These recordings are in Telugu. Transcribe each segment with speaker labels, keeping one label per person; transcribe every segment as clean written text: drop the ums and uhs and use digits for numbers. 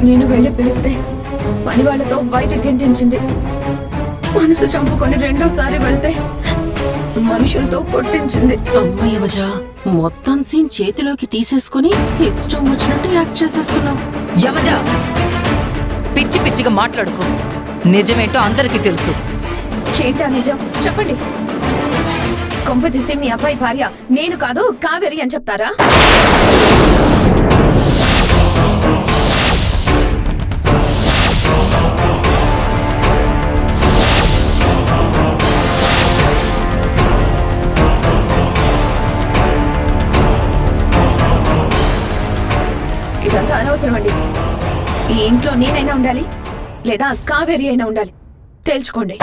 Speaker 1: నేను వెళ్ళి పిలిస్తే పని వాళ్ళతో బయట గెంటించింది. మనసు చంపుకొని రెండోసారి వెళ్తే మనుషులతో కొట్టించింది.
Speaker 2: అమ్మాయి యవజ, మొత్తం సీన్ చేతిలోకి తీసేసుకుని ఇష్టం వచ్చినట్టు యాక్ట్ చేసేస్తున్నావు.
Speaker 3: యవజ, పిచ్చి పిచ్చిగా మాట్లాడుకో. నిజమేంటో అందరికీ తెలుసు.
Speaker 1: ఏంటా నిజం చెప్పండి. కొంప తీసి మీ అబ్బాయి భార్య నేను కాదు కావేరి అని చెప్తారా? ఇదంతా అనవసరం అండి. ఈ ఇంట్లో నేనైనా ఉండాలి లేదా కావేరి అయినా ఉండాలి. తేల్చుకోండి.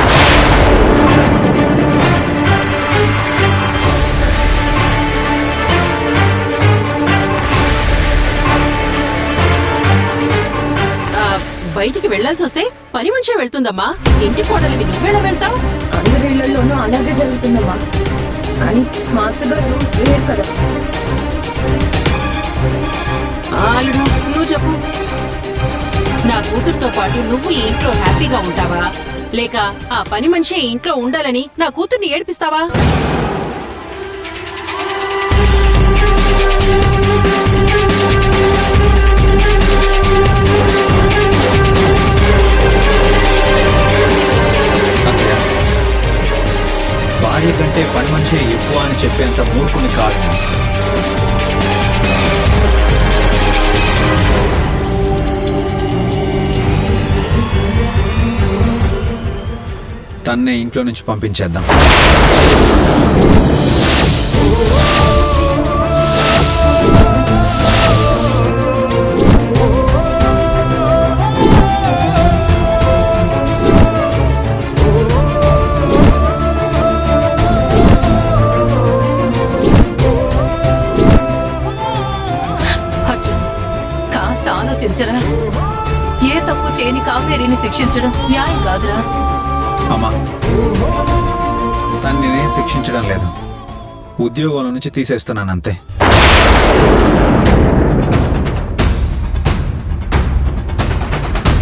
Speaker 2: బయటికి వెళ్లాల్సి వస్తే పని మనిషే వెళ్తుందమ్మా. ఇంటి కోడలివి నువ్వెలా వెళ్తావు?
Speaker 1: అందరి ఇళ్లలోనూ అలాగే జరుగుతుందమ్మా. కానీ మా అత్తగారు రూల్స్ వేరు కదా.
Speaker 2: అల్లుడు, నువ్వు చెప్పు. నా కూతురుతో పాటు నువ్వు ఈ ఇంట్లో హ్యాపీగా ఉంటావా, లేక ఆ పని మనిషే ఇంట్లో ఉండాలని నా కూతుర్ని ఏడిపిస్తావా?
Speaker 4: భార్య కంటే పని మనిషే ఎక్కువ అని చెప్పేంత మూర్ఖుని కాదు. తన్నే ఇంట్లో నుంచి పంపించేద్దాం.
Speaker 3: కాస్త ఆలోచించరా. ఏ తప్పు చేయని కావేరిని శిక్షించడం న్యాయం కాదురా.
Speaker 4: అమ్మా, తన్ని నేను శిక్షించడం లేదు, ఉద్యోగంలో నుంచి తీసేస్తున్నాను అంతే.